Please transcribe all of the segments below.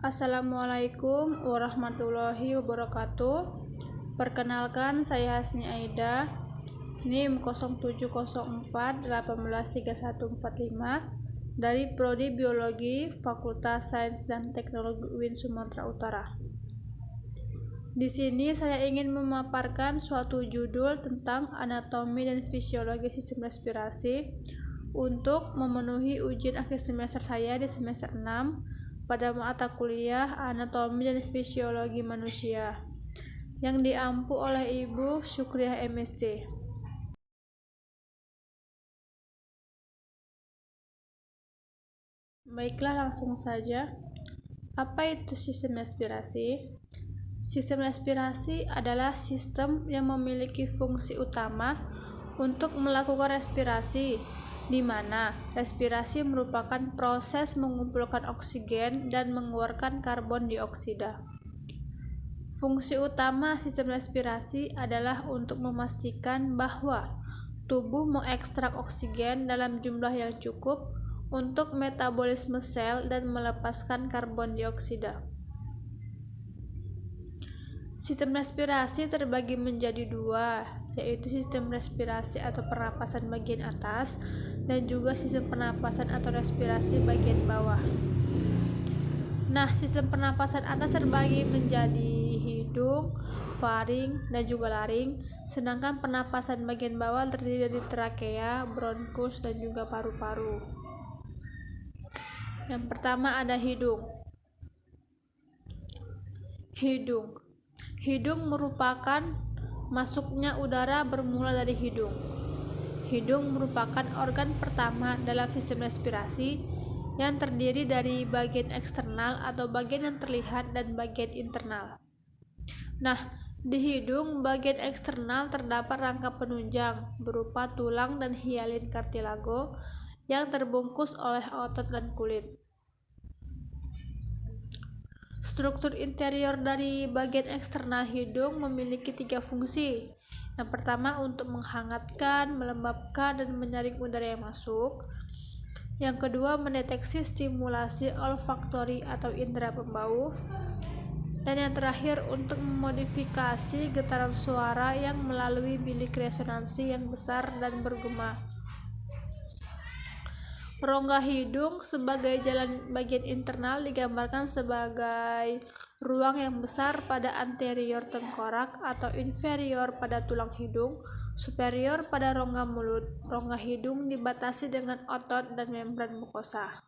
Assalamualaikum warahmatullahi wabarakatuh. Perkenalkan, saya Hasni Aida, NIM 0704183145 dari Prodi Biologi Fakultas Sains dan Teknologi UIN Sumatera Utara. Di sini saya ingin memaparkan suatu judul tentang anatomi dan fisiologi sistem respirasi untuk memenuhi ujian akhir semester saya di semester 6 pada mata kuliah Anatomi dan Fisiologi Manusia yang diampu oleh Ibu Syukriah MSc. Baiklah, langsung saja. Apa itu sistem respirasi? Sistem respirasi adalah sistem yang memiliki fungsi utama untuk melakukan respirasi, di mana respirasi merupakan proses mengumpulkan oksigen dan mengeluarkan karbon dioksida. Fungsi utama sistem respirasi adalah untuk memastikan bahwa tubuh mengekstrak oksigen dalam jumlah yang cukup untuk metabolisme sel dan melepaskan karbon dioksida. Sistem respirasi terbagi menjadi dua, yaitu sistem respirasi atau pernapasan bagian atas dan juga sistem pernapasan atau respirasi bagian bawah. Nah, sistem pernapasan atas terbagi menjadi hidung, faring, dan juga laring, sedangkan pernapasan bagian bawah terdiri dari trakea, bronkus, dan juga paru-paru. Yang pertama ada hidung. Hidung merupakan masuknya udara bermula dari hidung. Hidung merupakan organ pertama dalam sistem respirasi yang terdiri dari bagian eksternal atau bagian yang terlihat dan bagian internal. Nah, di hidung bagian eksternal terdapat rangka penunjang berupa tulang dan hialin kartilago yang terbungkus oleh otot dan kulit. Struktur interior dari bagian eksternal hidung memiliki 3 fungsi. Yang pertama untuk menghangatkan, melembabkan, dan menyaring udara yang masuk. Yang kedua mendeteksi stimulasi olfaktori atau indera pembau. Dan yang terakhir untuk memodifikasi getaran suara yang melalui bilik resonansi yang besar dan bergema. Rongga hidung sebagai jalan bagian internal digambarkan sebagai ruang yang besar pada anterior tengkorak atau inferior pada tulang hidung, superior pada rongga mulut. Rongga hidung dibatasi dengan otot dan membran mukosa.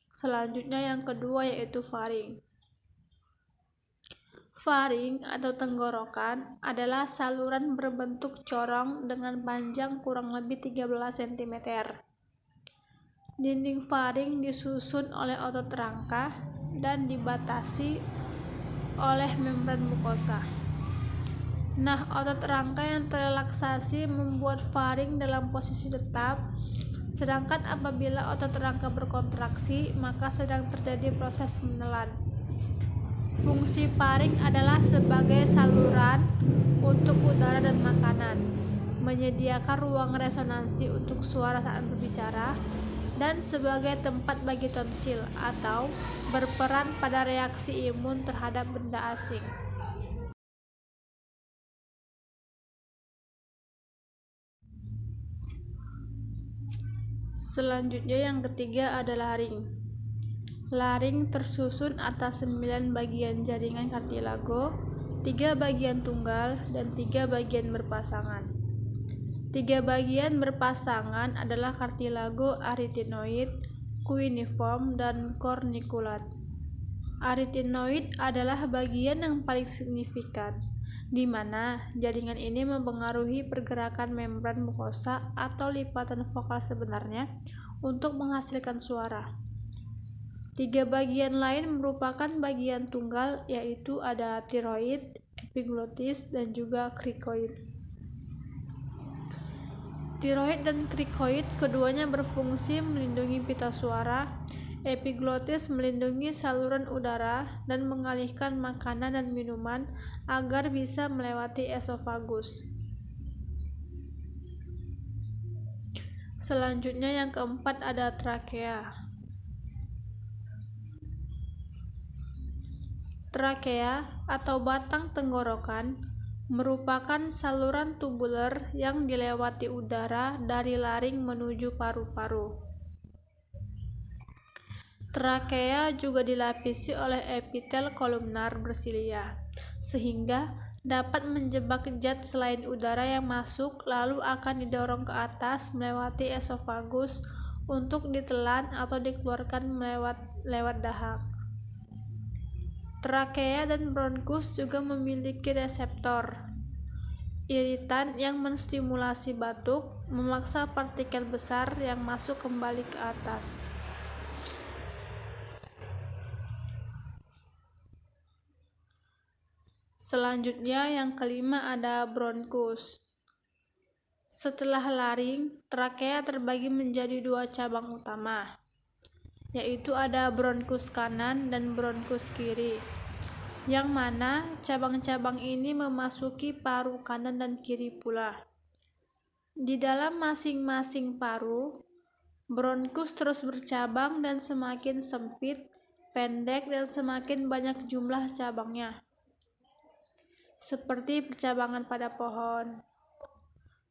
Selanjutnya yang kedua yaitu faring. Faring atau tenggorokan adalah saluran berbentuk corong dengan panjang kurang lebih 13 cm. Dinding faring disusun oleh otot rangka dan dibatasi oleh membran mukosa. Nah, otot rangka yang terrelaksasi membuat faring dalam posisi tetap, sedangkan apabila otot rangka berkontraksi, maka sedang terjadi proses menelan. Fungsi faring adalah sebagai saluran untuk udara dan makanan, menyediakan ruang resonansi untuk suara saat berbicara, dan sebagai tempat bagi tonsil atau berperan pada reaksi imun terhadap benda asing. Selanjutnya yang ketiga adalah laring. Laring tersusun atas 9 bagian jaringan kartilago, 3 bagian tunggal, dan 3 bagian berpasangan. 3 bagian berpasangan adalah kartilago arytenoid, cuneiform, dan corniculate. Arytenoid adalah bagian yang paling signifikan, di mana jaringan ini mempengaruhi pergerakan membran mukosa atau lipatan vokal sebenarnya untuk menghasilkan suara. 3 bagian lain merupakan bagian tunggal, yaitu ada tiroid, epiglotis, dan juga krikoid. Tiroid dan krikoid keduanya berfungsi melindungi pita suara. Epiglotis melindungi saluran udara dan mengalihkan makanan dan minuman agar bisa melewati esofagus. Selanjutnya yang keempat ada trakea. Trakea atau batang tenggorokan merupakan saluran tubuler yang dilewati udara dari laring menuju paru-paru. Trakea juga dilapisi oleh epitel kolumnar bersilia, sehingga dapat menjebak zat selain udara yang masuk lalu akan didorong ke atas melewati esofagus untuk ditelan atau dikeluarkan lewat dahak. Trakea dan bronkus juga memiliki reseptor iritan yang menstimulasi batuk, memaksa partikel besar yang masuk kembali ke atas. Selanjutnya yang kelima ada bronkus. Setelah laring, trakea terbagi menjadi dua cabang utama, yaitu ada bronkus kanan dan bronkus kiri, yang mana cabang-cabang ini memasuki paru kanan dan kiri pula. Di dalam masing-masing paru, bronkus terus bercabang dan semakin sempit, pendek, dan semakin banyak jumlah cabangnya, seperti percabangan pada pohon.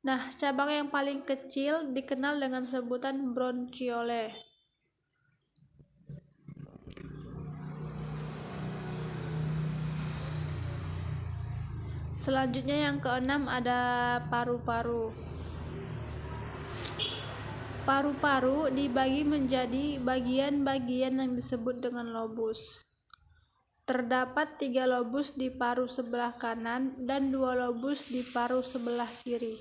Nah, cabang yang paling kecil dikenal dengan sebutan bronkiole. Selanjutnya yang keenam ada paru-paru. Paru-paru dibagi menjadi bagian-bagian yang disebut dengan lobus. Terdapat 3 lobus di paru sebelah kanan dan 2 lobus di paru sebelah kiri.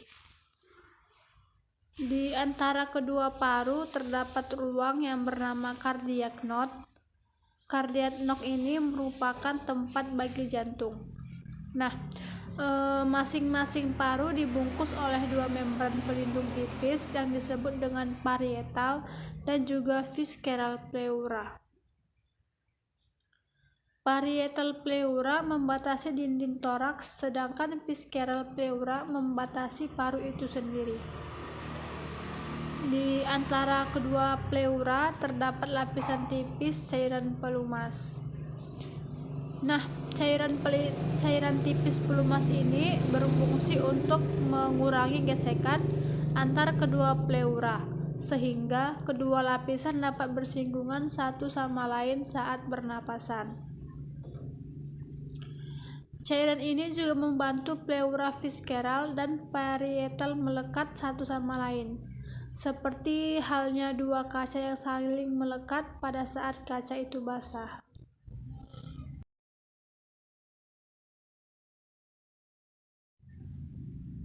Di antara kedua paru terdapat ruang yang bernama cardiac node. Cardiac node ini merupakan tempat bagi jantung. Nah, masing-masing paru dibungkus oleh 2 membran pelindung tipis yang disebut dengan parietal dan juga visceral pleura. Parietal pleura membatasi dinding toraks, sedangkan visceral pleura membatasi paru itu sendiri. Di antara kedua pleura terdapat lapisan tipis cairan pelumas. Nah, cairan tipis pelumas ini berfungsi untuk mengurangi gesekan antar kedua pleura, sehingga kedua lapisan dapat bersinggungan satu sama lain saat bernapasan. Cairan ini juga membantu pleura visceral dan parietal melekat satu sama lain, seperti halnya 2 kaca yang saling melekat pada saat kaca itu basah.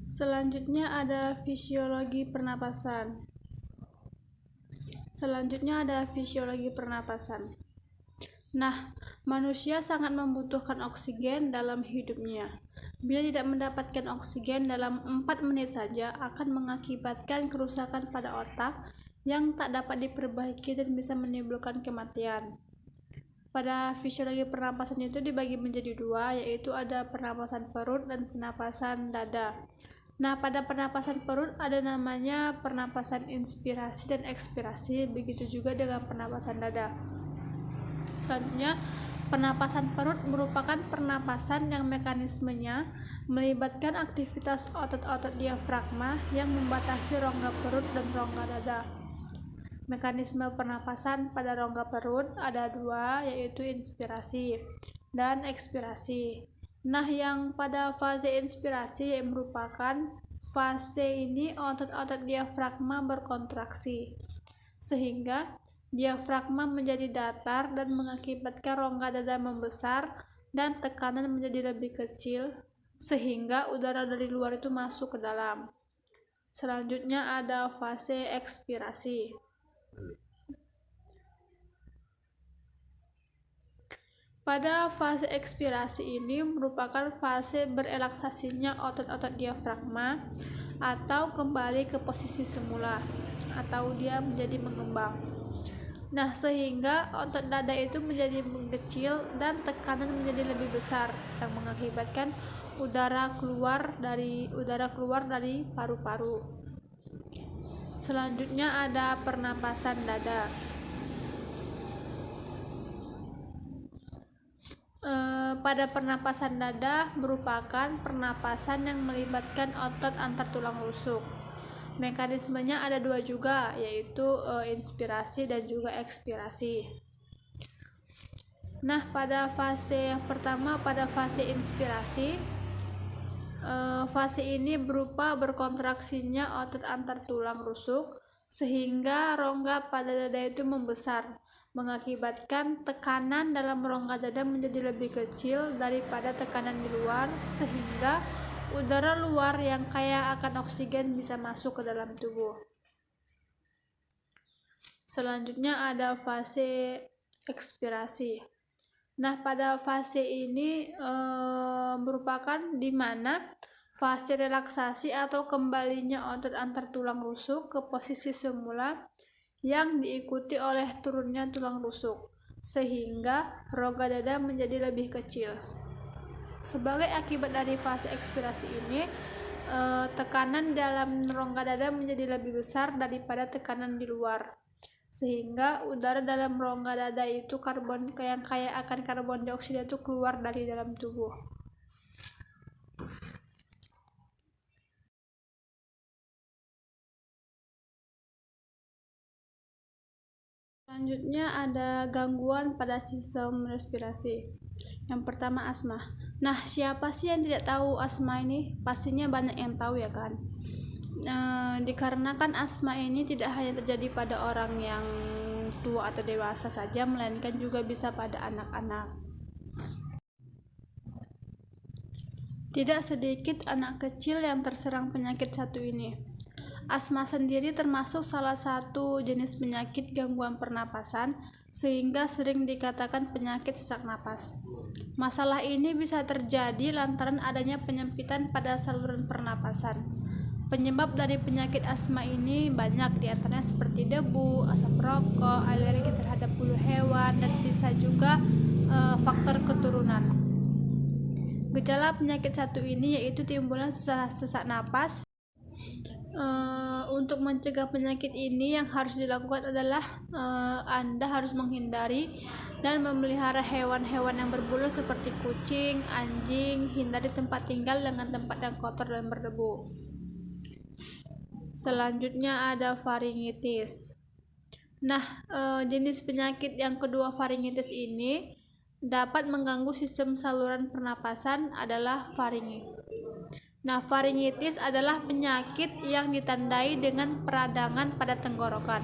Selanjutnya ada fisiologi pernapasan. Nah, manusia sangat membutuhkan oksigen dalam hidupnya. Bila tidak mendapatkan oksigen dalam 4 menit saja akan mengakibatkan kerusakan pada otak yang tak dapat diperbaiki dan bisa menimbulkan kematian. Pada fisiologi pernapasan itu dibagi menjadi 2, yaitu ada pernapasan perut dan pernapasan dada. Nah, pada pernapasan perut ada namanya pernapasan inspirasi dan ekspirasi, begitu juga dengan pernapasan dada. Selanjutnya, pernapasan perut merupakan pernapasan yang mekanismenya melibatkan aktivitas otot-otot diafragma yang membatasi rongga perut dan rongga dada. Mekanisme pernapasan pada rongga perut ada 2, yaitu inspirasi dan ekspirasi. Nah, yang pada fase inspirasi merupakan fase ini otot-otot diafragma berkontraksi, sehingga diafragma menjadi datar dan mengakibatkan rongga dada membesar dan tekanan menjadi lebih kecil, sehingga udara dari luar itu masuk ke dalam. Selanjutnya ada fase ekspirasi. Pada fase ekspirasi ini merupakan fase berelaksasinya otot-otot diafragma atau kembali ke posisi semula, atau dia menjadi mengembang. Nah, sehingga otot dada itu menjadi mengecil dan tekanan menjadi lebih besar yang mengakibatkan udara keluar dari paru-paru. Selanjutnya ada pernapasan dada. Pada pernapasan dada merupakan pernapasan yang melibatkan otot antar tulang rusuk. Mekanismenya ada dua juga, yaitu inspirasi dan juga ekspirasi. Nah, pada fase yang pertama, pada fase inspirasi, fase ini berupa berkontraksinya otot antar tulang rusuk sehingga rongga pada dada itu membesar, mengakibatkan tekanan dalam rongga dada menjadi lebih kecil daripada tekanan di luar, sehingga udara luar yang kaya akan oksigen bisa masuk ke dalam tubuh. Selanjutnya ada fase ekspirasi. Nah, pada fase ini merupakan di mana fase relaksasi atau kembalinya otot antar tulang rusuk ke posisi semula yang diikuti oleh turunnya tulang rusuk, sehingga rongga dada menjadi lebih kecil. Sebagai akibat dari fase ekspirasi ini, tekanan dalam rongga dada menjadi lebih besar daripada tekanan di luar, sehingga udara dalam rongga dada itu yang kaya akan karbon dioksida itu keluar dari dalam tubuh. Selanjutnya ada gangguan pada sistem respirasi. Yang pertama, asma. Nah, siapa sih yang tidak tahu asma ini? Pastinya banyak yang tahu ya kan. Dikarenakan asma ini tidak hanya terjadi pada orang yang tua atau dewasa saja, melainkan juga bisa pada anak-anak. Tidak sedikit anak kecil yang terserang penyakit satu ini. Asma sendiri termasuk salah satu jenis penyakit gangguan pernapasan, sehingga sering dikatakan penyakit sesak napas. Masalah ini bisa terjadi lantaran adanya penyempitan pada saluran pernapasan. Penyebab dari penyakit asma ini banyak, diantaranya seperti debu, asap rokok, alergi terhadap bulu hewan, dan bisa juga faktor keturunan. Gejala penyakit satu ini yaitu timbulan sesak napas. Untuk mencegah penyakit ini yang harus dilakukan adalah Anda harus menghindari dan memelihara hewan-hewan yang berbulu seperti kucing, anjing, hindari tempat tinggal dengan tempat yang kotor dan berdebu. Selanjutnya ada faringitis. Nah, jenis penyakit yang kedua faringitis ini dapat mengganggu sistem saluran pernapasan adalah faringitis. Nah, faringitis adalah penyakit yang ditandai dengan peradangan pada tenggorokan.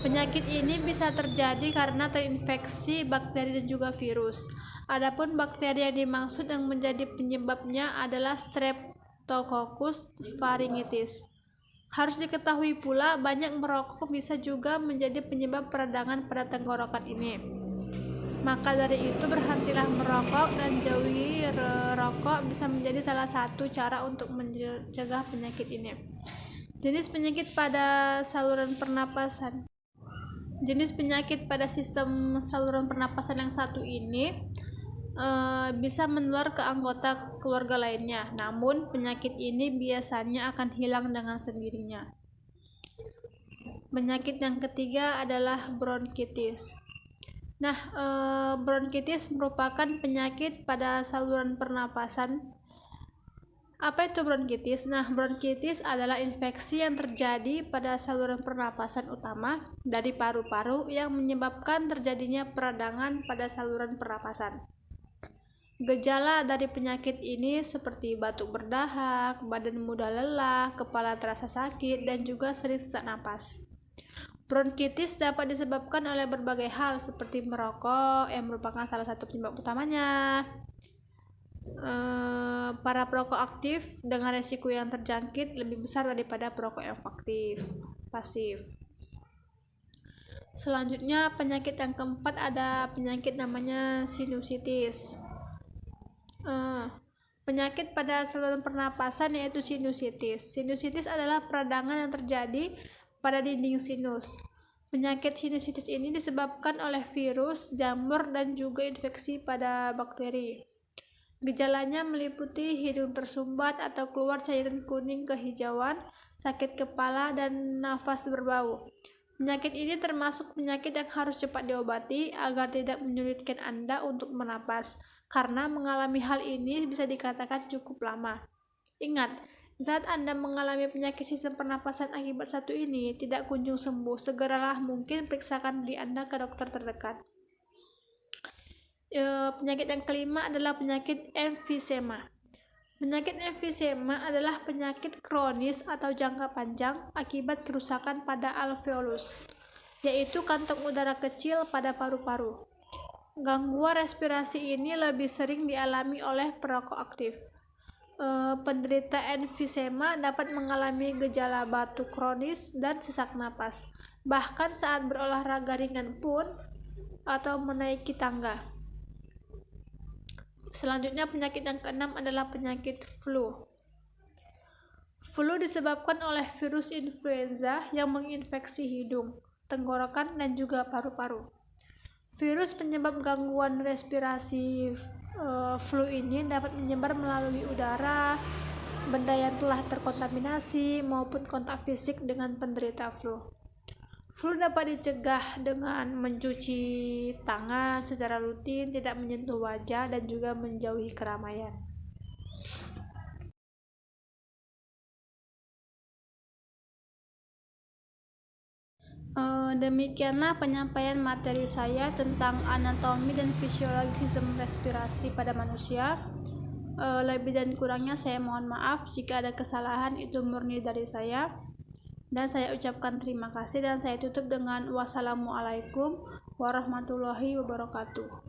Penyakit ini bisa terjadi karena terinfeksi bakteri dan juga virus. Adapun bakteri yang dimaksud yang menjadi penyebabnya adalah Streptococcus faringitis. Harus diketahui pula, banyak merokok bisa juga menjadi penyebab peradangan pada tenggorokan ini. Maka dari itu, berhentilah merokok dan jauhi rokok bisa menjadi salah satu cara untuk mencegah penyakit ini. Jenis penyakit pada saluran pernapasan. Jenis penyakit pada sistem saluran pernapasan yang satu ini bisa menular ke anggota keluarga lainnya. Namun, penyakit ini biasanya akan hilang dengan sendirinya. Penyakit yang ketiga adalah bronkitis. Nah, bronkitis merupakan penyakit pada saluran pernapasan. Apa itu bronkitis? Nah, bronkitis adalah infeksi yang terjadi pada saluran pernapasan utama dari paru-paru yang menyebabkan terjadinya peradangan pada saluran pernapasan. Gejala dari penyakit ini seperti batuk berdahak, badan mudah lelah, kepala terasa sakit, dan juga sering sesak napas. Bronkitis dapat disebabkan oleh berbagai hal seperti merokok yang merupakan salah satu penyebab utamanya. Para perokok aktif dengan resiko yang terjangkit lebih besar daripada perokok yang pasif. Selanjutnya, penyakit yang keempat ada penyakit namanya sinusitis. Penyakit pada saluran pernapasan yaitu sinusitis. Sinusitis adalah peradangan yang terjadi pada dinding sinus. Penyakit sinusitis ini disebabkan oleh virus, jamur, dan juga infeksi pada bakteri. Gejalanya meliputi hidung tersumbat atau keluar cairan kuning kehijauan, sakit kepala, dan nafas berbau. Penyakit ini termasuk penyakit yang harus cepat diobati agar tidak menyulitkan Anda untuk bernapas. karena mengalami hal ini bisa dikatakan cukup lama. Ingat, saat Anda mengalami penyakit sistem pernapasan akibat satu ini tidak kunjung sembuh, segeralah mungkin periksakan diri Anda ke dokter terdekat. Penyakit yang kelima adalah penyakit emfisema. Penyakit emfisema adalah penyakit kronis atau jangka panjang akibat kerusakan pada alveolus, yaitu kantong udara kecil pada paru-paru. Gangguan respirasi ini lebih sering dialami oleh perokok aktif. Penderita emfisema dapat mengalami gejala batuk kronis dan sesak napas, bahkan saat berolahraga ringan pun atau menaiki tangga. Selanjutnya, penyakit yang keenam adalah penyakit flu. Flu disebabkan oleh virus influenza yang menginfeksi hidung, tenggorokan, dan juga paru-paru. Virus penyebab gangguan respirasi flu ini dapat menyebar melalui udara, benda yang telah terkontaminasi, maupun kontak fisik dengan penderita flu. Flu dapat dicegah dengan mencuci tangan secara rutin, tidak menyentuh wajah, dan juga menjauhi keramaian. Demikianlah penyampaian materi saya tentang anatomi dan fisiologi sistem respirasi pada manusia. Lebih dan kurangnya saya mohon maaf jika ada kesalahan, itu murni dari saya. Dan saya ucapkan terima kasih dan saya tutup dengan wassalamualaikum warahmatullahi wabarakatuh.